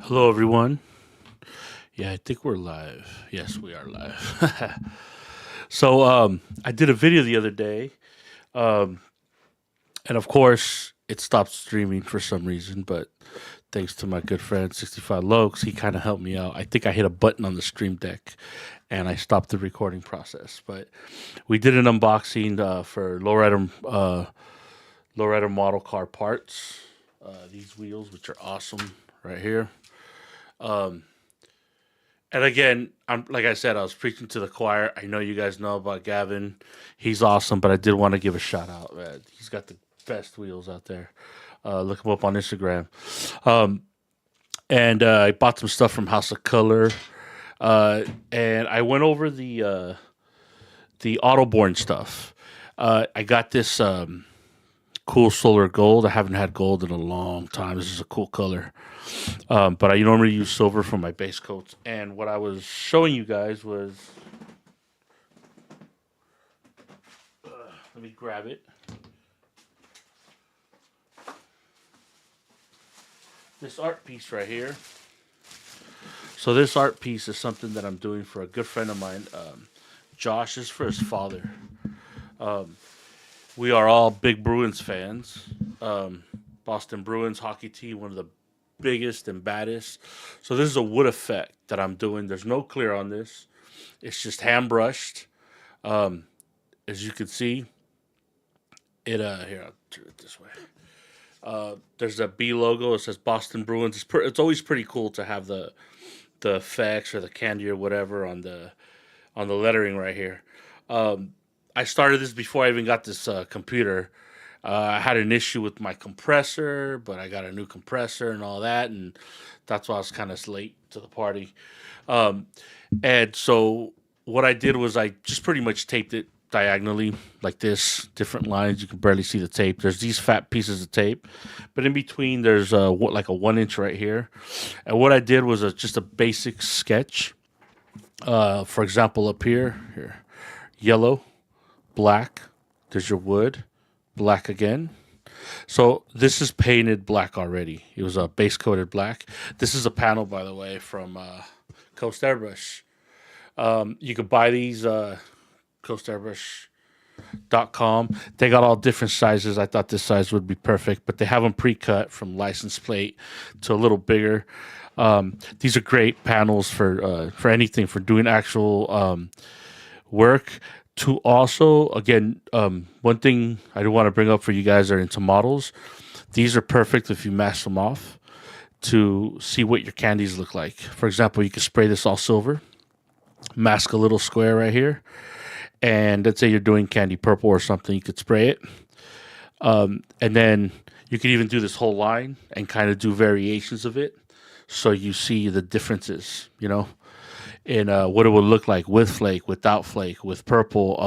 Hello, everyone. Yeah, I think we're live. Yes, we are live. I did a video the other day, um, and of course, it stopped streaming for some reason. But thanks to my good friend 65 Lokes, he kind of helped me out. I think I hit a button on the stream deck, and I stopped the recording process. But we did an unboxing for lowrider model car parts. These wheels, which are awesome, right here. Um, And again, I'm like I said, I was preaching to the choir. I know you guys know about Gavin. He's awesome, but I did want to give a shout out. Man. He's got the best wheels out there. Look him up on Instagram. Um, and I bought some stuff from House of Color. And I went over the Autoborn stuff. I got this cool solar gold. I haven't had gold in a long time. This is a cool color. But I normally use silver for my base coats. And what I was showing you guys was, let me grab it. This art piece right here. So this art piece is something that I'm doing for a good friend of mine. Josh is for his father. Um, we are all big Bruins fans. Boston Bruins hockey team, one of the biggest and baddest. So this is a wood effect that I'm doing. There's no clear on this. It's just hand brushed. Um, as you can see, it here I'll turn it this way. There's a B logo. It says Boston Bruins. It's always pretty cool to have the effects or the candy or whatever on the lettering right here. Um, I started this before I even got this computer. I had an issue with my compressor, but I got a new compressor and all that, and that's why I was kind of late to the party. Um, and so what I did was I just pretty much taped it diagonally like this, different lines. You can barely see the tape. There's these fat pieces of tape, but in between there's like a 1 inch right here. And what I did was just a basic sketch. For example, up here, yellow, black. There's your wood, black again. So this is painted black already. It was a base coated black. This is a panel, by the way, from Coast Airbrush. You could buy these coastairbrush.com. They got all different sizes. I thought this size would be perfect, but they have them pre-cut from license plate to a little bigger. These are great panels for anything, for doing actual work. To also, again, one thing I do want to bring up for you guys that are into models. These are perfect if you mask them off to see what your candies look like. For example, you can spray this all silver, mask a little square right here, and let's say you're doing candy purple or something, you could spray it. And then you could even do this whole line and kind of do variations of it so you see the differences, in what it would look like with flake, without flake, with purple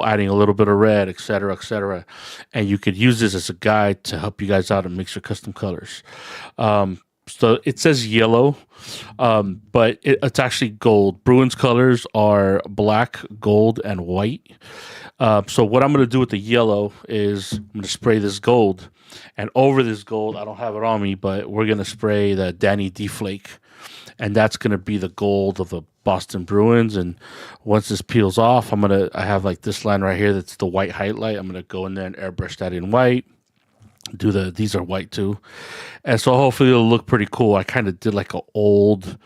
adding a little bit of red, etc., etc. And you could use this as a guide to help you guys out and mix your custom colors. So it says yellow, but it's actually gold. Bruins colors are black, gold, and white. So what I'm going to do with the yellow is I'm going to spray this gold, and over this gold, I don't have it on me, but we're going to spray the Danny D Flake, and that's going to be the gold of the Boston Bruins. And once this peels off, I have like this line right here that's the white highlight. I'm going to go in there and airbrush that in white. These are white too, and so hopefully it'll look pretty cool. I kind of did like an old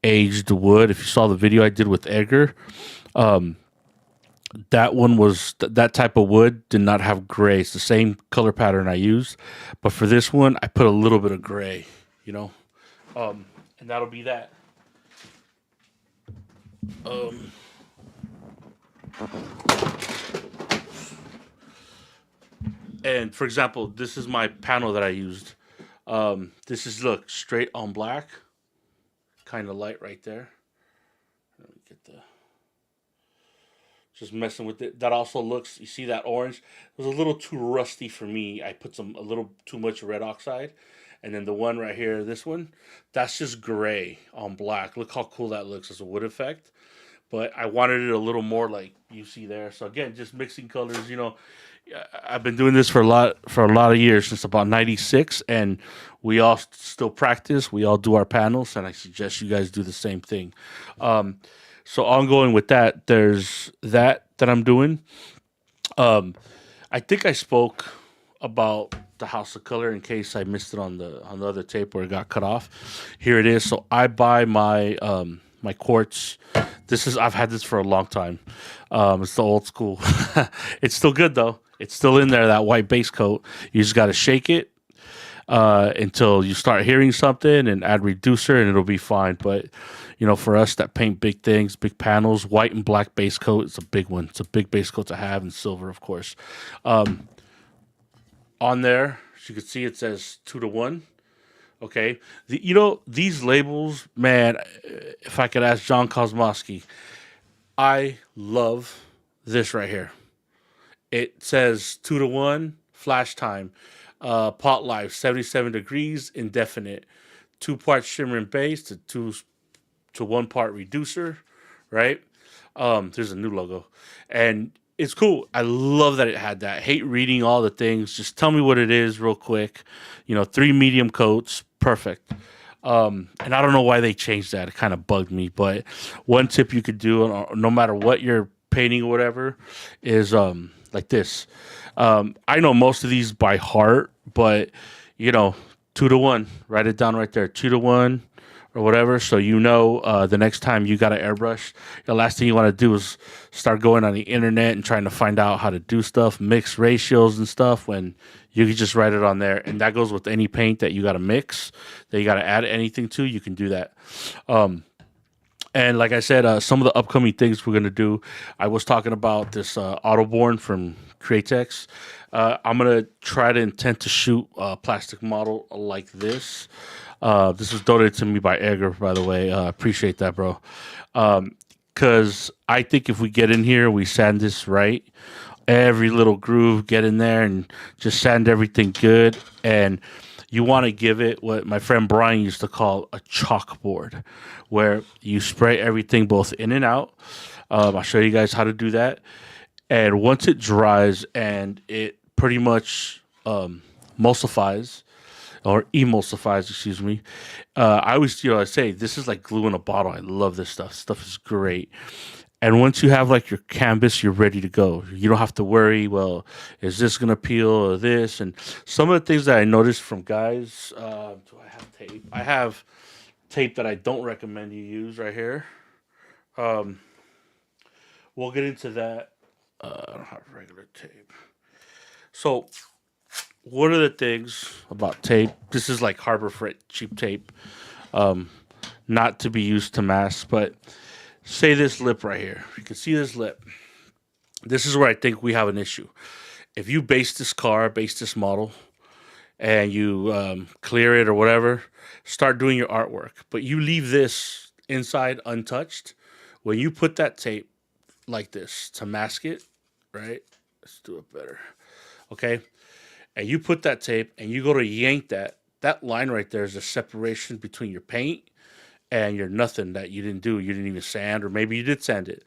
aged wood. If you saw the video I did with Edgar, um, that one was that type of wood did not have gray. It's the same color pattern I used, but for this one I put a little bit of gray, you know, and that'll be that. Um, and for example, this is my panel that I used. This is, look, straight on black, kind of light right there. Let me get the just messing with it. That also looks. You see that orange? It was a little too rusty for me. I put a little too much red oxide, and then the one right here, this one, that's just gray on black. Look how cool that looks as a wood effect. but I wanted it a little more like you see there. So again, just mixing colors. I've been doing this for a lot of years, since about '96, and we all still practice. We all do our panels, and I suggest you guys do the same thing. Um, so ongoing with that, there's that I'm doing. Um, I think I spoke about the House of Color in case I missed it on the other tape where it got cut off. Here it is. So I buy my quartz. I've had this for a long time. It's the old school. It's still good though. It's still in there. That white base coat. You just got to shake it until you start hearing something, and add reducer, and it'll be fine. But for us that paint big things, big panels, white and black base coat, it's a big one. It's a big base coat to have, and silver, of course. Um, on there, as you can see, it says 2-to-1. Okay, these labels, man. If I could ask John Kosmowski, I love this right here. It says 2-to-1 flash time, pot life 77 degrees, indefinite, 2 part shimmer and base to 1 part reducer, right? There's a new logo, and it's cool. I love that it had that. Hate reading all the things. Just tell me what it is real quick. 3 medium coats, perfect. And I don't know why they changed that. It kind of bugged me. But one tip you could do, no matter what you're painting or whatever, is like this. I know most of these by heart, but 2-to-1. Write it down right there. 2-to-1 or whatever. So the next time you got an airbrush, the last thing you want to do is start going on the internet and trying to find out how to do stuff, mix ratios and stuff, when you can just write it on there. And that goes with any paint that you got to mix, that you got to add anything to. You can do that. And like I said, some of the upcoming things we're going to do, I was talking about this Autoborn from Createx. I'm going to try to intent to shoot a plastic model like this. This was donated to me by Edgar, by the way. Appreciate that, bro. Because I think if we get in here, we sand this right, every little groove, get in there and just sand everything good. And you want to give it what my friend Brian used to call a chalkboard, where you spray everything both in and out. I'll show you guys how to do that. And once it dries and it pretty much emulsifies, excuse me. I always, I say this is like glue in a bottle. I love this stuff. Stuff is great. And once you have like your canvas, you're ready to go. You don't have to worry, well, is this going to peel or this? And some of the things that I noticed from guys, do I have tape? I have tape that I don't recommend you use right here. We'll get into that. I don't have regular tape. So one of the things about tape, this is like Harbor Freight cheap tape, not to be used to mask, but say this lip right here. You can see this lip. This is where I think we have an issue. If you base this model, and you clear it or whatever, start doing your artwork, but you leave this inside untouched, when you put that tape like this to mask it, right? Let's do it better. Okay? And you put that tape and you go to yank that line right there is a separation between your paint and your nothing that you didn't do. You didn't even sand, or maybe you did sand it.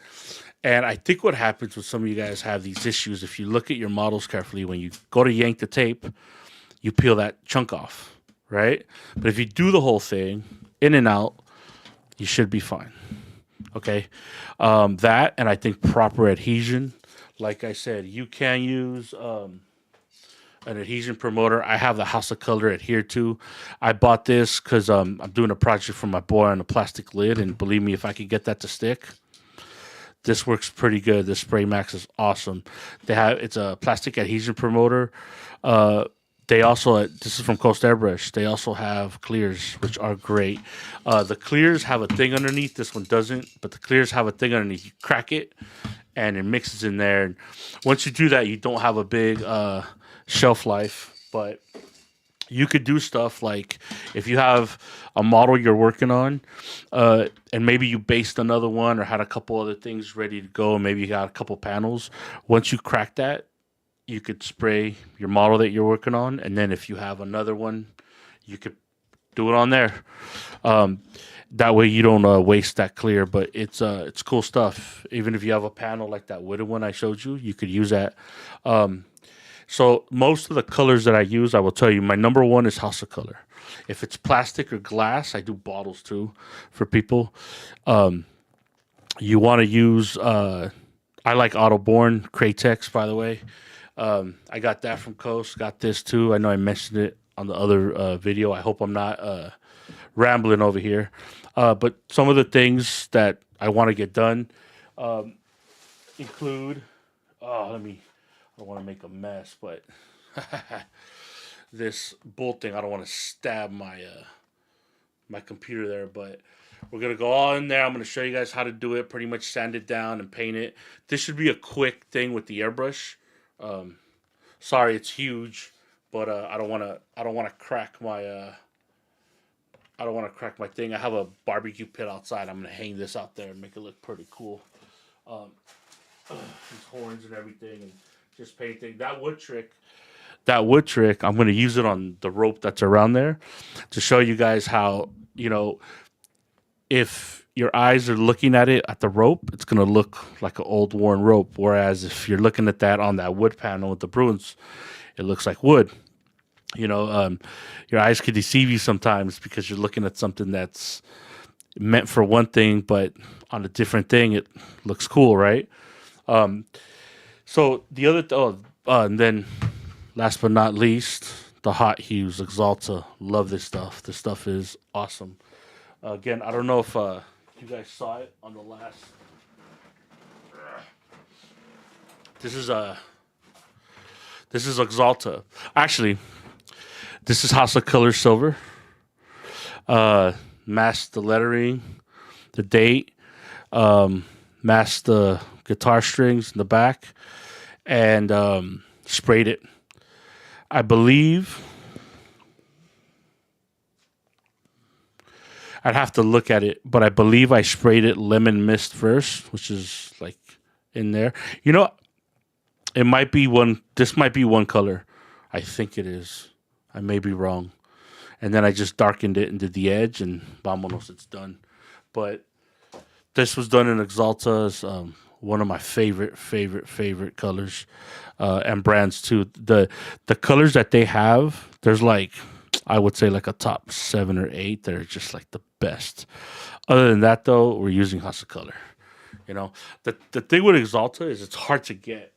And I think what happens with some of you guys have these issues, if you look at your models carefully, when you go to yank the tape, you peel that chunk off, right? But if you do the whole thing, in and out, you should be fine. Okay? That, and I think proper adhesion. Like I said, you can use an adhesion promoter. I have the House of Color Adhere to. I bought this because I'm doing a project for my boy on a plastic lid, and believe me, if I could get that to stick, this works pretty good. The Spray Max is awesome. It's a plastic adhesion promoter. They also, this is from Coast Airbrush, they also have clears, which are great. The clears have a thing underneath. This one doesn't, but the clears have a thing underneath. You crack it, and it mixes in there. And once you do that, you don't have a big shelf life. But you could do stuff like if you have a model you're working on, and maybe you based another one or had a couple other things ready to go, and maybe you got a couple panels. Once you crack that, you could spray your model that you're working on, and then if you have another one, you could do it on there. That way you don't waste that clear. But it's cool stuff. Even if you have a panel like that wooden one I showed you, you could use that. So most of the colors that I use, I will tell you, my number one is House of Color. If it's plastic or glass, I do bottles too for people. You want to use. I like Autoborn Cratex, by the way. I got that from Coast. Got this too. I know I mentioned it on the other video. I hope I'm not rambling over here. But some of the things that I want to get done include. Let me. I don't want to make a mess, but this bolt thing. I don't want to stab my computer there, but we're gonna go all in there. I'm gonna show you guys how to do it. Pretty much sand it down and paint it. This should be a quick thing with the airbrush. Sorry, it's huge, but I don't wanna crack my I don't want to crack my thing. I have a barbecue pit outside. I'm gonna hang this out there and make it look pretty cool. These horns and everything, and just painting that wood trick. That wood trick, I'm going to use it on the rope that's around there to show you guys how, if your eyes are looking at it at the rope, it's going to look like an old worn rope. Whereas if you're looking at that on that wood panel with the Bruins, it looks like wood. Your eyes can deceive you sometimes because you're looking at something that's meant for one thing, but on a different thing, it looks cool, right? So the other, and then last but not least, the Hot Hues Exalta. Love this stuff. This stuff is awesome. Again, I don't know if you guys saw it on the last. This is Exalta. Actually, this is House of Color Silver. Masked the lettering, the date, masked the guitar strings in the back, and sprayed it. I believe I'd have to look at it, but I believe I sprayed it lemon mist first, which is like in there. It might be one. This might be one color. I think it is. I may be wrong. And then I just darkened it and did the edge, and vamonos, it's done. But this was done in Exalta. It's one of my favorite colors and brands too. The colors that they have, there's like, I would say like a top 7 or 8 that are just like the best. Other than that, though, we're using House of Color. The thing with Exalta is it's hard to get.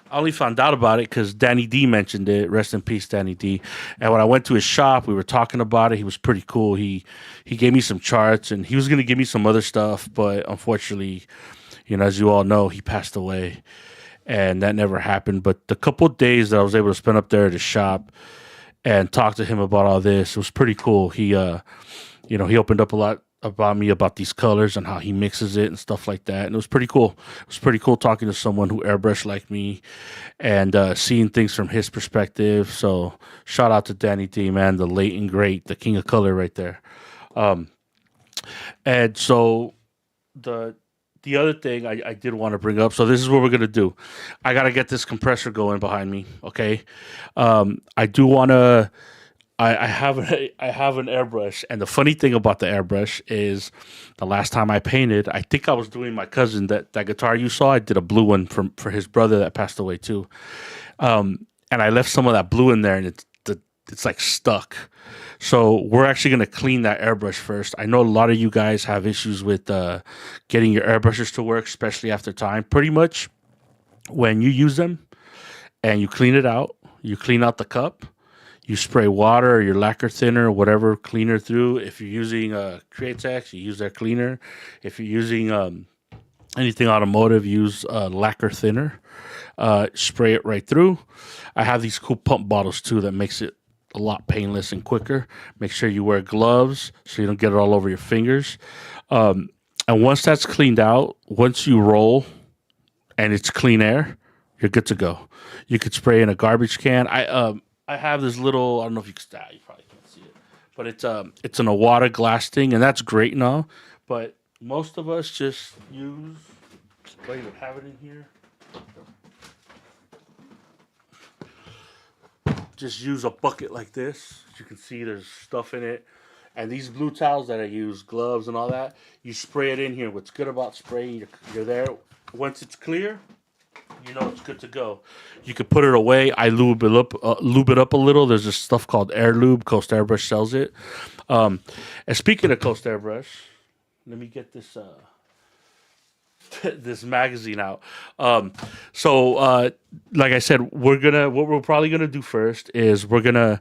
I only found out about it because Danny D mentioned it. Rest in peace, Danny D. And when I went to his shop, we were talking about it. He was pretty cool. He gave me some charts, and he was going to give me some other stuff. But unfortunately, as you all know, he passed away, and that never happened. But the couple of days that I was able to spend up there at his shop and talk to him about all this, it was pretty cool. He opened up a lot about these colors and how he mixes it and stuff like that, and it was pretty cool. It was pretty cool talking to someone who airbrushed like me and seeing things from his perspective. So shout out to Danny D, man, the late and great, the king of color right there. And so the other thing I did want to bring up, so this is what we're going to do. I got to get this compressor going behind me, okay? I do want to I have an airbrush, and the funny thing about the airbrush is the last time I painted, I think I was doing my cousin that guitar you saw. I did a blue one for his brother that passed away too, and I left some of that blue in there, and it's like stuck. So we're actually gonna clean that airbrush first. I know a lot of you guys have issues with getting your airbrushes to work, especially after time. Pretty much when you use them and you clean it out, you clean out the cup. You spray water or your lacquer thinner or whatever cleaner through. If you're using Createx, you use their cleaner. If you're using anything automotive, use lacquer thinner. Spray it right through. I have these cool pump bottles too that makes it a lot painless and quicker. Make sure you wear gloves so you don't get it all over your fingers. And once that's cleaned out, once you roll and it's clean air, you're good to go. You could spray in a garbage can. I have this little, I don't know if you can, you probably can't see it, but it's an Awada glass thing, and that's great now. But most of us just use, do I even have it in here? just use a bucket like this. As you can see, there's stuff in it. And these blue towels that I use, gloves and all that, you spray it in here. What's good about spraying, you're there. Once it's clear, you know it's good to go. You could put it away. I lube it up a little. There's this stuff called Air Lube. Coast Airbrush sells it. And speaking of Coast Airbrush, let me get this this magazine out. Like I said, what we're probably gonna do first is we're gonna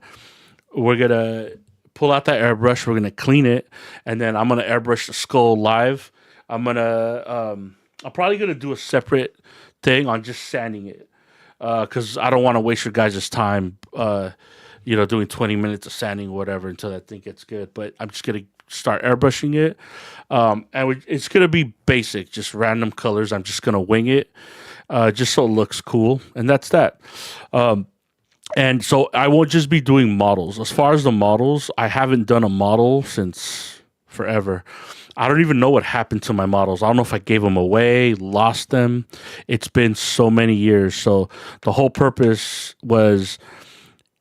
pull out that airbrush. We're gonna clean it, and then I'm gonna airbrush the skull live. I'm probably gonna do a separate thing on just sanding it, because I don't want to waste your guys' time. Doing 20 minutes of sanding or whatever until that thing gets good. But I'm just gonna start airbrushing it, it's gonna be basic, just random colors. I'm just gonna wing it, just so it looks cool, and that's that. And so I won't just be doing models. As far as the models, I haven't done a model since forever. I don't even know what happened to my models. I don't know if I gave them away, lost them. It's been so many years. So the whole purpose was,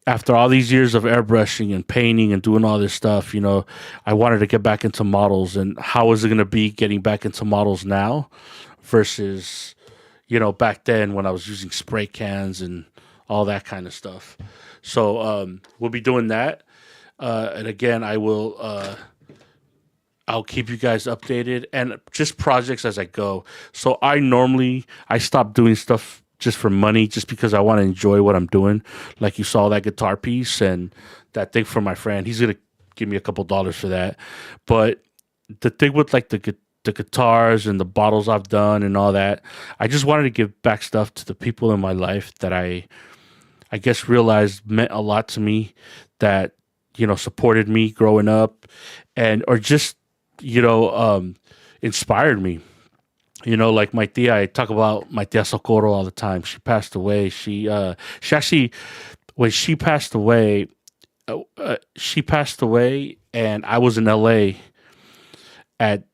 after all these years of airbrushing and painting and doing all this stuff, I wanted to get back into models. And how is it going to be getting back into models now versus, back then when I was using spray cans and all that kind of stuff. So we'll be doing that. And again, I'll keep you guys updated and just projects as I go. So I stop doing stuff just for money, just because I want to enjoy what I'm doing. Like you saw that guitar piece and that thing from my friend. He's going to give me a couple dollars for that. But the thing with like the guitars and the bottles I've done and all that, I just wanted to give back stuff to the people in my life that I guess realized meant a lot to me, that, supported me growing up or just, inspired me. Like my tia, I talk about my tia Socorro all the time. She passed away. She actually, when she passed away, and I was in LA at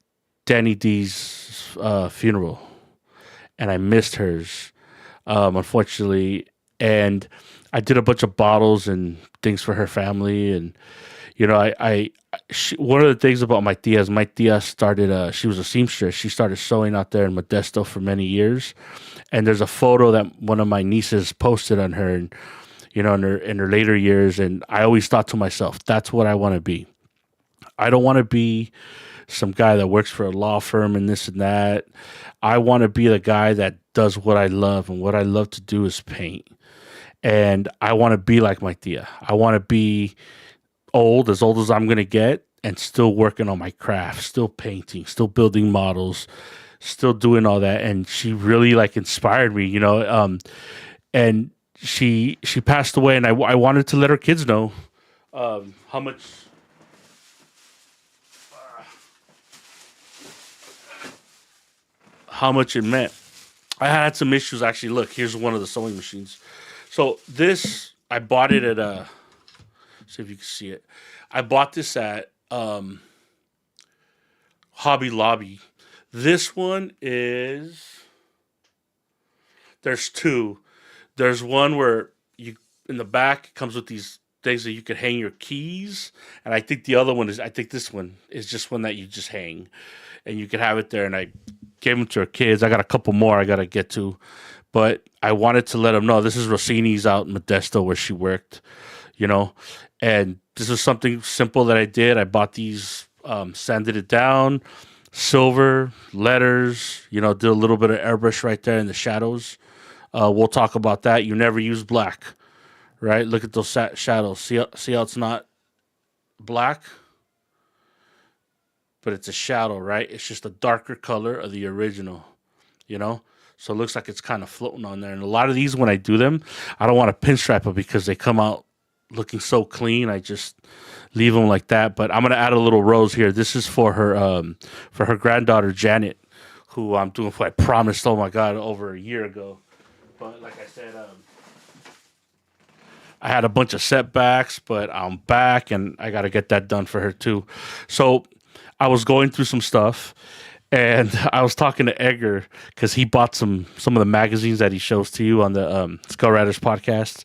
Danny D's funeral, and I missed hers, unfortunately. And I did a bunch of bottles and things for her family, and one of the things about my tia is my tia started, she was a seamstress. She started sewing out there in Modesto for many years. And there's a photo that one of my nieces posted on her, and, in her later years. And I always thought to myself, that's what I want to be. I don't want to be some guy that works for a law firm and this and that. I want to be the guy that does what I love, and what I love to do is paint. And I want to be like my tia. I want to be as old as I'm going to get, and still working on my craft, still painting, still building models, still doing all that. And she really inspired me, and she passed away, and I wanted to let her kids know how much it meant. I had some issues, actually. Look, here's one of the sewing machines. So this, I bought it at see if you can see it. I bought this at Hobby Lobby. This one is, there's two. There's one where in the back, it comes with these things that you could hang your keys. And I think this one is just one that you just hang. And you could have it there. And I gave them to her kids. I got a couple more I got to get to. But I wanted to let them know this is Rossini's out in Modesto where she worked, And this is something simple that I did. I bought these, sanded it down, silver, letters, did a little bit of airbrush right there in the shadows. We'll talk about that. You never use black, right? Look at those shadows. See how it's not black? But it's a shadow, right? It's just a darker color of the original, So it looks like it's kind of floating on there. And a lot of these, when I do them, I don't want to pinstripe them because they come out looking so clean. I just leave them like that. But I'm going to add a little rose here. This is for her granddaughter, Janet, who I'm doing for, I promised, oh my God, over a year ago. But like I said, I had a bunch of setbacks, but I'm back, and I got to get that done for her too. So I was going through some stuff, and I was talking to Edgar because he bought some of the magazines that he shows to you on the Skull Riders podcast.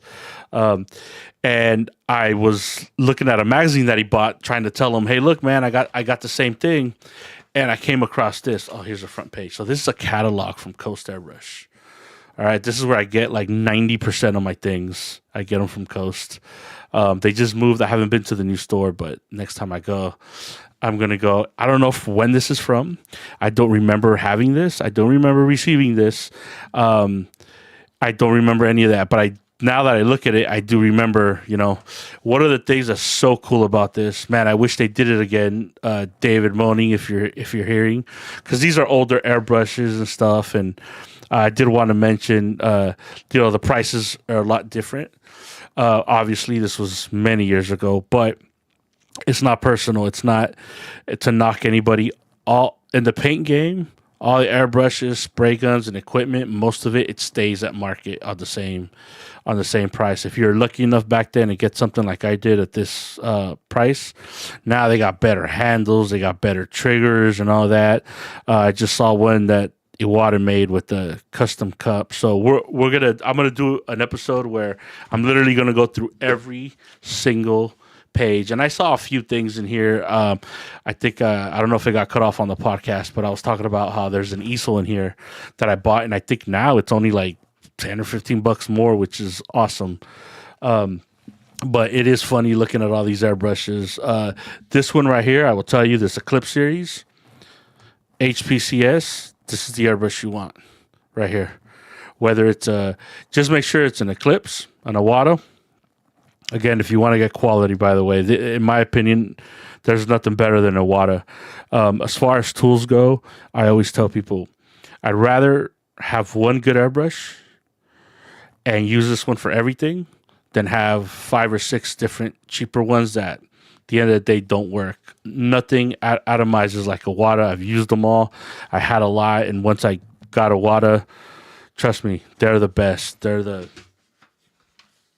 and I was looking at a magazine that he bought, trying to tell him, "Hey, look, man, I got the same thing," and I came across this. Oh, here's the front page. So this is a catalog from Coast Airbrush. All right, this is where I get like 90% of my things. I get them from Coast. They just moved. I haven't been to the new store, but next time I go, I'm going to go. I don't know when this is from. I don't remember having this. I don't remember receiving this. I don't remember any of that, but now that I look at it, I do remember, one of the things that's so cool about this, man, I wish they did it again. David Moaning, if you're hearing, because these are older airbrushes and stuff. And I did want to mention, the prices are a lot different. Obviously this was many years ago, but it's not personal. It's not to knock anybody. All in the paint game, all the airbrushes, spray guns, and equipment, most of it stays at market on the same price. If you're lucky enough back then to get something like I did at this price, now they got better handles, they got better triggers and all that. I just saw one that Iwata made with the custom cup. So I'm gonna do an episode where I'm literally gonna go through every single page, and I saw a few things in here. I think I don't know if it got cut off on the podcast, but I was talking about how there's an easel in here that I bought, and I think now it's only like $10 or $15 more, which is awesome. But it is funny looking at all these airbrushes. This one right here, I will tell you, this Eclipse series, HPCS. This is the airbrush you want right here. Whether it's just make sure it's an Eclipse, an Iwata. Again, if you want to get quality, by the way, in my opinion, there's nothing better than Iwata. As far as tools go, I always tell people I'd rather have one good airbrush and use this one for everything than have 5 or 6 different cheaper ones that at the end of the day don't work. Nothing atomizes like Iwata. I've used them all. I had a lot, and once I got Iwata, trust me, they're the best. They're the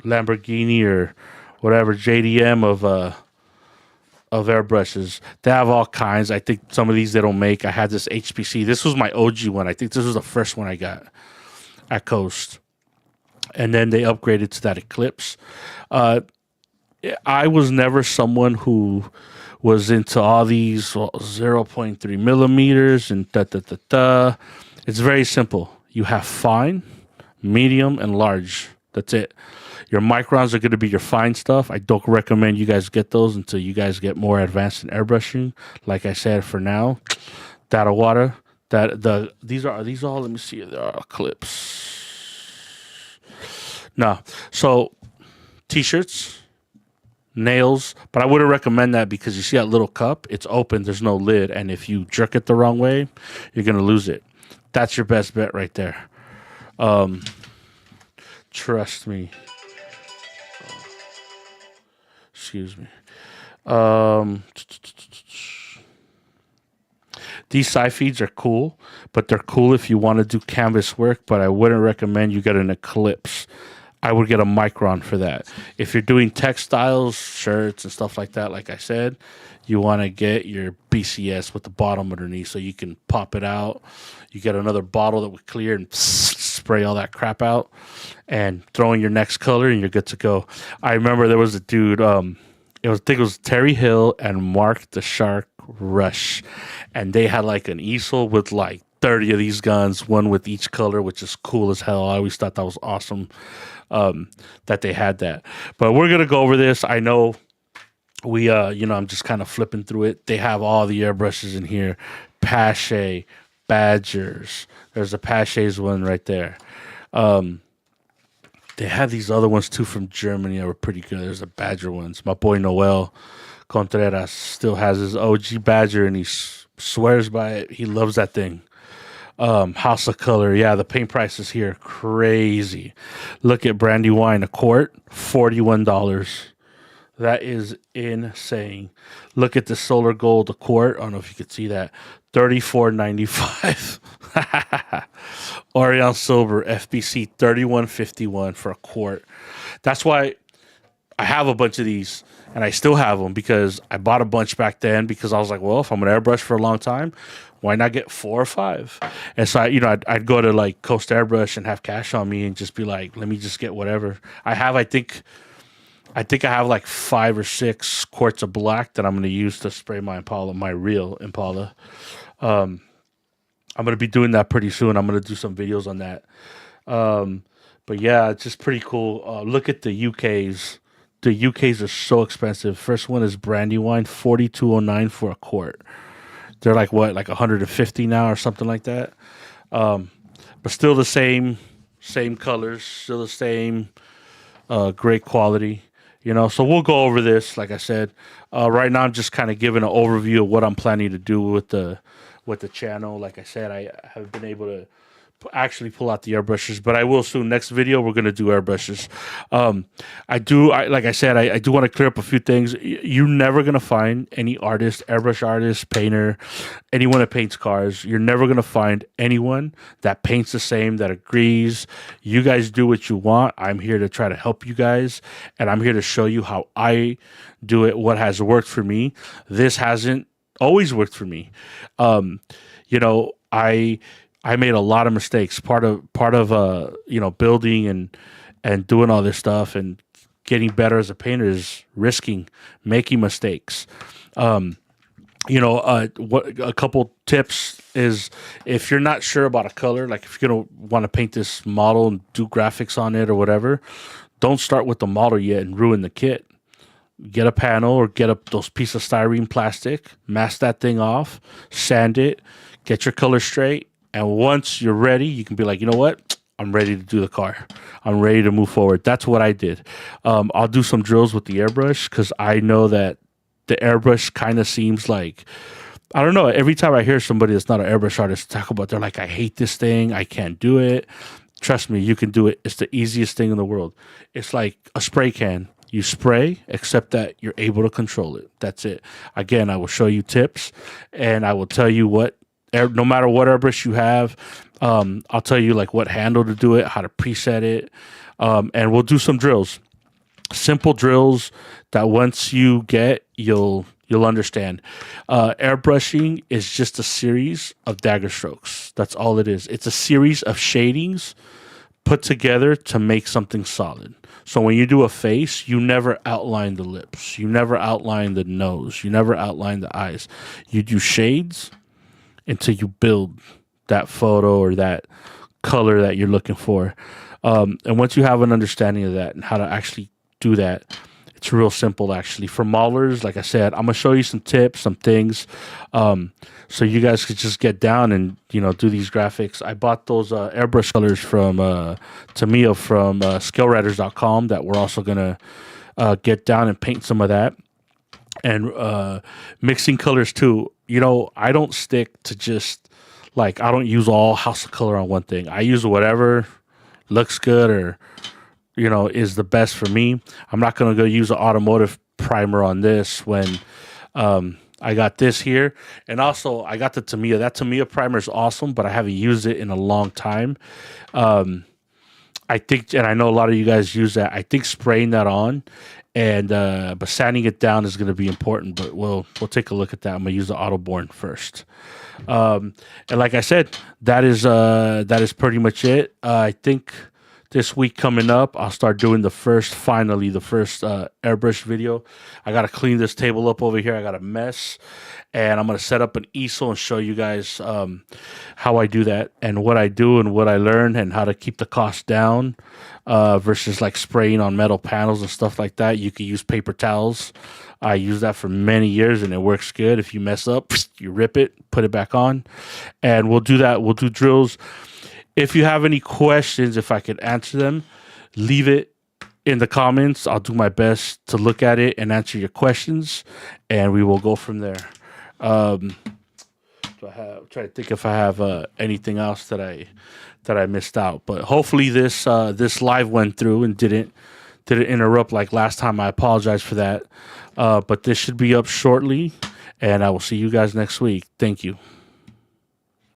Lamborghini or whatever JDM of airbrushes. They have all kinds. I think some of these they don't make. I had this HPC. This was my OG one. I think this was the first one I got at Coast. And then they upgraded to that Eclipse. I was never someone who was into all these 0.3 millimeters and da. It's very simple. You have fine, medium, and large. That's it. Your microns are going to be your fine stuff. I don't recommend you guys get those until you guys get more advanced in airbrushing. Like I said, for now, that Iwata, these all. Let me see. There are clips. No, so t-shirts, nails, but I wouldn't recommend that because you see that little cup, it's open, there's no lid, and if you jerk it the wrong way, you're gonna lose it. That's your best bet right there. Trust me. Excuse me. These side feeds are cool, but they're cool if you want to do canvas work, but I wouldn't recommend you get an Eclipse. I would get a micron for that. If you're doing textiles, shirts, and stuff like that, like I said, you want to get your BCS with the bottom underneath so you can pop it out. You get another bottle that would clear and spray all that crap out and throw in your next color and you're good to go. I remember there was a dude, I think it was Terry Hill and Mark the Shark Rush, and they had like an easel with like 30 of these guns, one with each color, which is cool as hell. I always thought that was awesome that they had that. But we're gonna go over this. I know we I'm just kind of flipping through it. They have all the airbrushes in here. Pache, Badgers. There's a Pache's one right there. They had these other ones too from Germany that were pretty good. There's the Badger ones. My boy Noel Contreras still has his OG Badger and he swears by it. He loves that thing. House of Color. Yeah, the paint prices here crazy. Look at Brandywine, a quart, $41. That is insane. Look at the Solar Gold, a quart. I don't know if you could see that. $34.95. Orion Silver FBC $31.51 for a quart. That's why I have a bunch of these, and I still have them because I bought a bunch back then because I was like, well, if I'm gonna airbrush for a long time, why not get 4 or 5? And so I'd go to like Coast Airbrush and have cash on me and just be like, let me just get whatever I have. I think I think I have like 5 or 6 quarts of black that I'm going to use to spray my Impala, my real Impala. I'm going to be doing that pretty soon. I'm going to do some videos on that. But yeah, it's just pretty cool. Look at the UKs. The UKs are so expensive. First one is Brandywine, 42.09 for a quart. They're like what, like 150 now or something like that. But still the same colors, still the same great quality. You know, so we'll go over this. Like I said, right now I'm just kind of giving an overview of what I'm planning to do with the channel. Like I said, I have been able to actually pull out the airbrushes, but I will soon. Next video, we're going to do airbrushes. Like I said, I do want to clear up a few things. You're never going to find any artist, airbrush artist, painter, anyone that paints cars. You're never going to find anyone that paints the same, that agrees. You guys do what you want. I'm here to try to help you guys, and I'm here to show you how I do it, what has worked for me. This hasn't always worked for me. You know, I made a lot of mistakes. Part of you know, building and doing all this stuff and getting better as a painter is making mistakes. You know, what a couple tips is, if you're not sure about a color, like if you're gonna want to paint this model and do graphics on it or whatever, don't start with the model yet and ruin the kit. Get a panel or get those pieces of styrene plastic, mask that thing off, sand it, get your color straight. And once you're ready, you can be like, you know what? I'm ready to do the car. I'm ready to move forward. That's what I did. I'll do some drills with the airbrush because I know that the airbrush kind of seems like, I don't know. Every time I hear somebody that's not an airbrush artist talk about, they're like, I hate this thing. I can't do it. Trust me, you can do it. It's the easiest thing in the world. It's like a spray can. You spray, except that you're able to control it. That's it. Again, I will show you tips, and I will tell you no matter what airbrush you have, I'll tell you like what handle to do it, how to preset it, and we'll do some drills, simple drills that once you get, you'll understand. Airbrushing is just a series of dagger strokes. That's all it is. It's a series of shadings put together to make something solid. So when you do a face, you never outline the lips, you never outline the nose, you never outline the eyes. You do shades until you build that photo or that color that you're looking for. And once you have an understanding of that and how to actually do that, it's real simple, actually. For modelers, like I said, I'm going to show you some tips, some things, so you guys could just get down and, you know, do these graphics. I bought those airbrush colors from Tamiya from scaleriders.com that we're also going to get down and paint some of that. And mixing colors, too. You know, I don't stick to just, like, I don't use all House of Color on one thing. I use whatever looks good or, you know, is the best for me. I'm not going to go use an automotive primer on this when I got this here. And also, I got the Tamiya. That Tamiya primer is awesome, but I haven't used it in a long time. I think, and I know a lot of you guys use that, I think spraying that on and but sanding it down is going to be important, but we'll take a look at that. I'm going to use the Autoborn first. And like I said, that is pretty much it. I think this week coming up, I'll start doing the first airbrush video. I got to clean this table up over here. I got a mess, and I'm going to set up an easel and show you guys how I do that and what I do and what I learn and how to keep the cost down versus like spraying on metal panels and stuff like that. You can use paper towels. I use that for many years, and it works good. If you mess up, you rip it, put it back on, and we'll do that. We'll do drills. If you have any questions, if I could answer them, leave it in the comments. I'll do my best to look at it and answer your questions, and we will go from there. Try to think if I have anything else that I missed out. But hopefully this live went through and didn't interrupt like last time. I apologize for that. But this should be up shortly, and I will see you guys next week. Thank you.